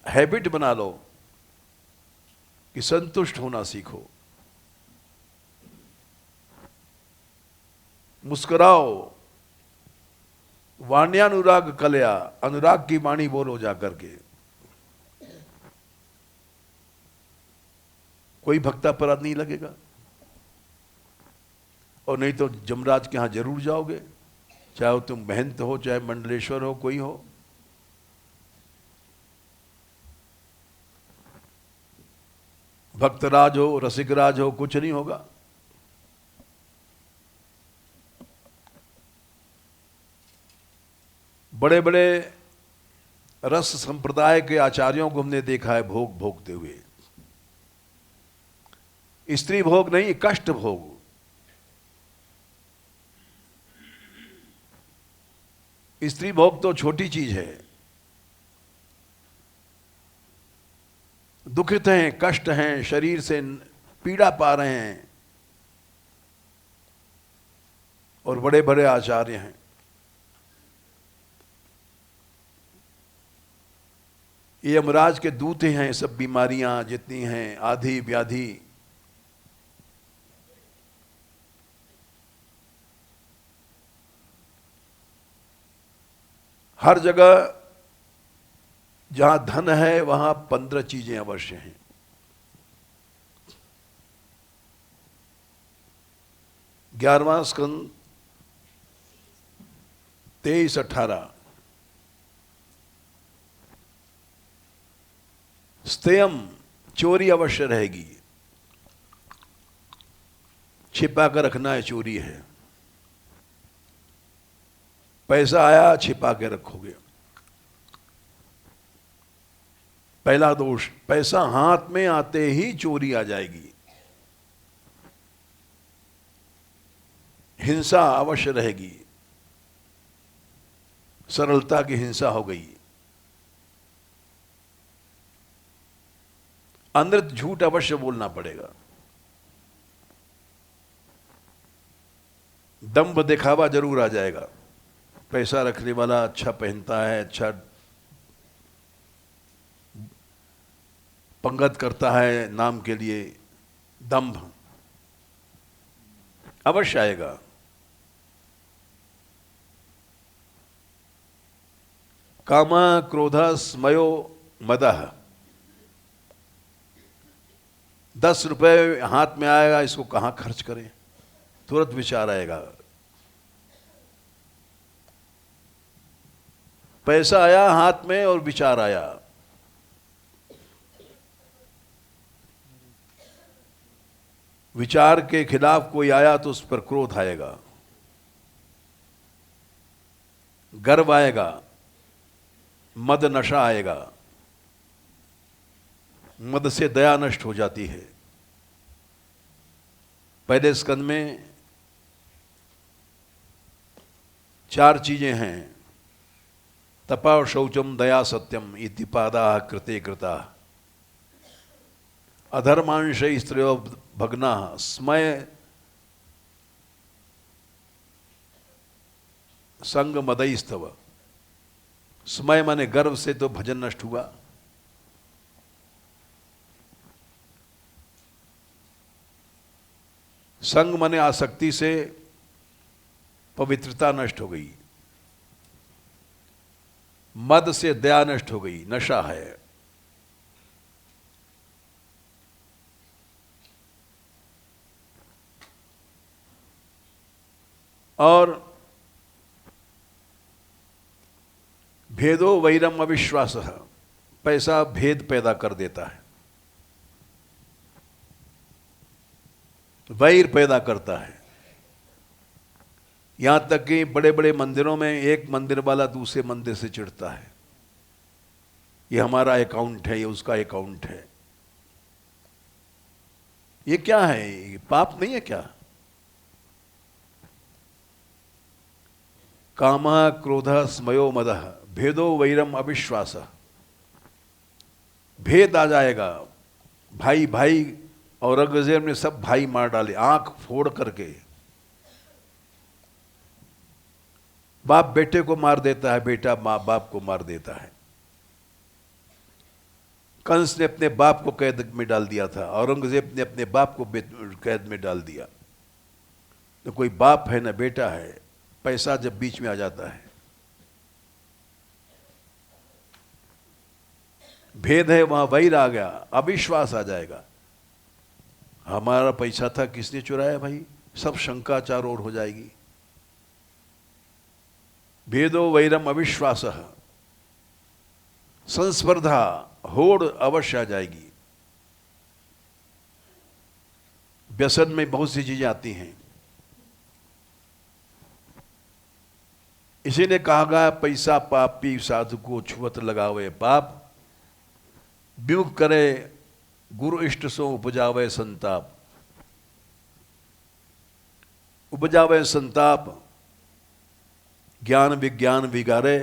हैबिट बना लो कि संतुष्ट होना सीखो। मुस्कुराओ, वाण्यानुराग कलया, अनुराग की वाणी बोलो जाकर के। कोई भक्ता अपराध नहीं लगेगा। और नहीं तो जमराज के यहां जरूर जाओगे, चाहे तुम महंत हो, चाहे मंडलेश्वर हो, कोई हो। भक्तराज हो, रसिकराज हो, कुछ नहीं होगा। बड़े बड़े रस संप्रदाय के आचार्यों को हमने देखा है भोग भोगते हुए। स्त्री भोग नहीं, कष्ट भोग। स्त्री भोग तो छोटी चीज है। दुखित हैं, कष्ट हैं, शरीर से पीड़ा पा रहे हैं, और बड़े बड़े आचार्य हैं। ये यमराज के दूत हैं। सब बीमारियां जितनी हैं, आधि व्याधि, हर जगह जहां धन है वहां 15 चीजें अवश्य हैं। ग्यारहवां स्कंद 23-18। स्तेयम, चोरी अवश्य रहेगी। छिपा कर रखना है, चोरी है। पैसा आया छिपा के रखोगे, पहला दोष। पैसा हाथ में आते ही चोरी आ जाएगी, हिंसा अवश्य रहेगी, सरलता की हिंसा हो गई, अंदर झूठ अवश्य बोलना पड़ेगा, दंभ दिखावा जरूर आ जाएगा। पैसा रखने वाला अच्छा पहनता है, अच्छा पंगत करता है नाम के लिए, दंभ अवश्य आएगा। काम क्रोध स्मयो मदः। 10 रुपए हाथ में आएगा, इसको कहां खर्च करें, तुरंत विचार आएगा। पैसा आया हाथ में और विचार आया, विचार के खिलाफ कोई आया तो उस पर क्रोध आएगा, गर्व आएगा, मद नशा आएगा, मद से दया नष्ट हो जाती है। पहले स्कंद में 4 चीजें हैं, तपा शौचम दया सत्यम इति पादा कृते कृता, अधर्मांश स्त्रियो भग्ना स्मय संग मदईस्तव। स्मय माने गर्व से तो भजन नष्ट हुआ, संग माने आसक्ति से पवित्रता नष्ट हो गई, मद से दया नष्ट हो गई, नशा है। और भेदो वैरम अविश्वास, पैसा भेद पैदा कर देता है, वैर पैदा करता है। यहां तक कि बड़े बड़े मंदिरों में एक मंदिर वाला दूसरे मंदिर से चिढ़ता है, ये हमारा अकाउंट है, ये उसका अकाउंट है। ये क्या है, ये पाप नहीं है क्या? काम क्रोध स्मयो मदः भेदो वैरम अविश्वास। भेद आ जाएगा, भाई भाई, औरंगजेब ने सब भाई मार डाले, आंख फोड़ करके। बाप बेटे को मार देता है, बेटा माँ बाप को मार देता है। कंस ने अपने बाप को कैद में डाल दिया था, औरंगजेब ने अपने बाप को कैद में डाल दिया। तो कोई बाप है ना बेटा है, पैसा जब बीच में आ जाता है, भेद है, वहां वैर आ गया, अविश्वास आ जाएगा। हमारा पैसा था, किसने चुराया भाई, सब शंका चारों ओर हो जाएगी। भेदो वैरम अविश्वास, संस्पर्धा होड़ अवश्य आ जाएगी। व्यसन में बहुत सी चीजें आती हैं। इसी ने कहा गया, पैसा पापी साधु को छुअत लगावे पाप, व्युग करे गुरु इष्ट सो उपजावे संताप। उपजावे संताप, ज्ञान विज्ञान विगारे,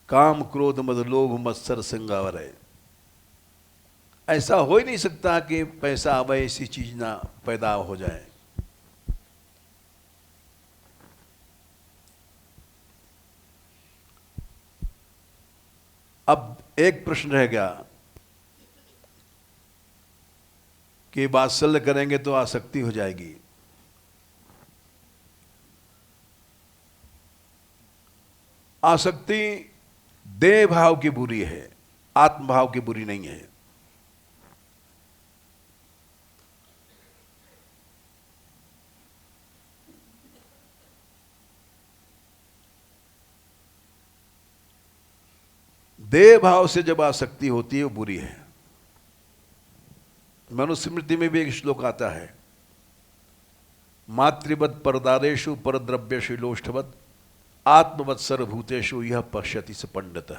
काम क्रोध मद लोभ मत्सर संगावरे। ऐसा हो ही नहीं सकता कि पैसा आवे ऐसी चीज ना पैदा हो जाए। अब एक प्रश्न रह गया कि वात्सल्य करेंगे तो आसक्ति हो जाएगी। आसक्ति देह भाव की बुरी है, आत्म भाव की बुरी नहीं है। देह भाव से जब आसक्ति होती है वो बुरी है। मनुस्मृति में भी एक श्लोक आता है, मातृवत परदारेषु परद्रव्य शिलोष्ठवत आत्मवत्सर भूतेषु यह पश्यति स पंडित।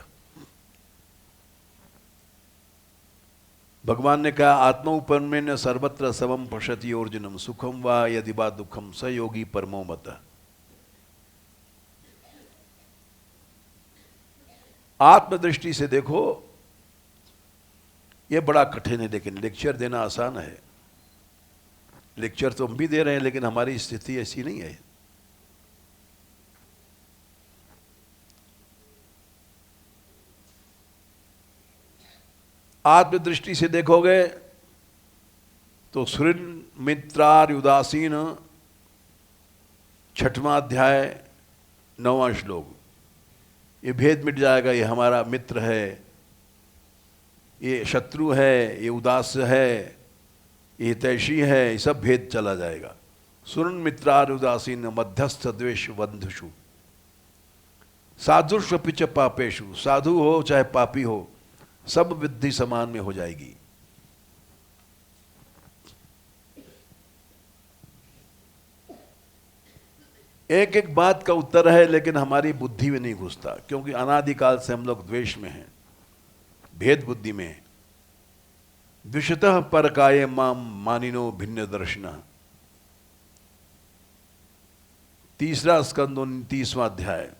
भगवान ने कहा आत्मौपन्मेन सर्वत्र समम पश्यति अर्जुनम सुखम वा यदि वा दुखम स योगी परमो मत। आत्मदृष्टि से देखो, यह बड़ा कठिन है, लेकिन लेक्चर देना आसान है। लेक्चर तो हम भी दे रहे हैं, लेकिन हमारी स्थिति ऐसी नहीं है। आत्मदृष्टि से देखोगे तो सुरिन मित्रार उदासीन 6वां अध्याय 9वां श्लोक, ये भेद मिट जाएगा। ये हमारा मित्र है, ये शत्रु है, ये उदास है, ये तैशी है, ये सब भेद चला जाएगा। सुरन मित्रार उदासीन मध्यस्थ द्वेष बंधुषु साधुष्व पिच पापेशु। साधु हो चाहे पापी हो, सब विद्धि समान में हो जाएगी। एक एक बात का उत्तर है, लेकिन हमारी बुद्धि में नहीं घुसता, क्योंकि अनादिकाल से हम लोग द्वेष में हैं, भेद बुद्धि में हैं। द्विषतः परकाये माम मानिनो भिन्न दर्शना। 3 स्कंद 29वां अध्याय।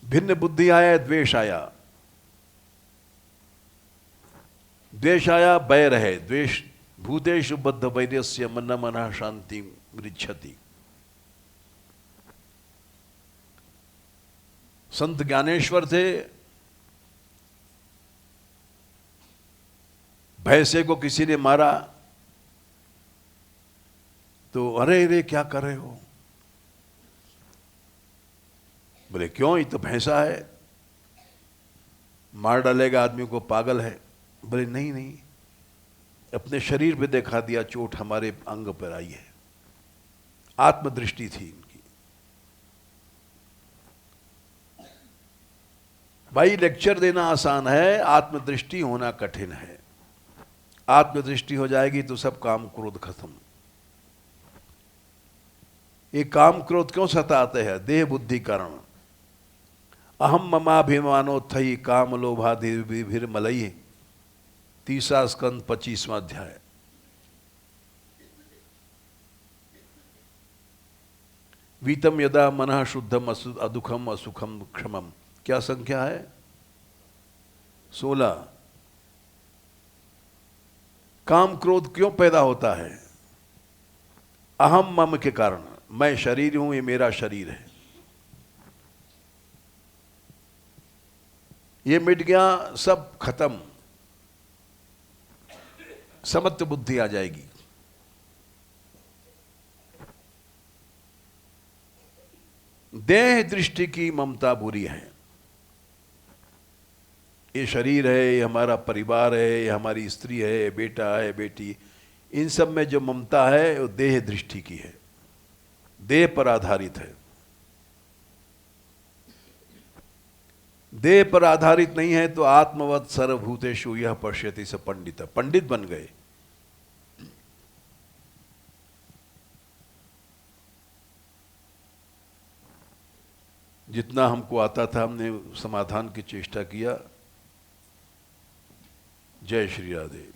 भिन्न बुद्धि आया, द्वेष आया। द्वेष आया, बैर है। द्वेष भूतेषु बद्ध वैर्यस्य मन मनः शांति मृच्छति। संत ज्ञानेश्वर थे, भैंसे को किसी ने मारा तो अरे रे क्या कर रहे हो? बोले क्यों, ये तो भैंसा है, मार डालेगा आदमी को, पागल है। बोले नहीं नहीं, अपने शरीर पे दिखा दिया, चोट हमारे अंग पर आई है। आत्मदृष्टि थी इनकी। भाई लेक्चर देना आसान है, आत्मदृष्टि होना कठिन है। आत्मदृष्टि हो जाएगी तो सब काम क्रोध खत्म। ये काम क्रोध क्यों सताते हैं? देह बुद्धि कारण। अहम ममाभिमानोत्थई काम लोभाधिर्मलई। 3 स्कंद 25वां अध्याय। वीतम यदा मनः शुद्धम अदुखम असुखम क्षमम। क्या संख्या है? 16। काम क्रोध क्यों पैदा होता है? अहम मम के कारण। मैं शरीर हूं, ये मेरा शरीर है। ये मिट गया, सब खत्म, समत्व बुद्धि आ जाएगी। देह दृष्टि की ममता बुरी है। ये शरीर है, ये हमारा परिवार है, ये हमारी स्त्री है, बेटा है, बेटी, इन सब में जो ममता है वो देह दृष्टि की है, देह पर आधारित है। देह पर आधारित नहीं है तो आत्मवत् सर्वभूतेषु यह पश्यति स पंडित। पंडित बन गए। जितना हमको आता था हमने समाधान की चेष्टा किया। जय श्री राधे।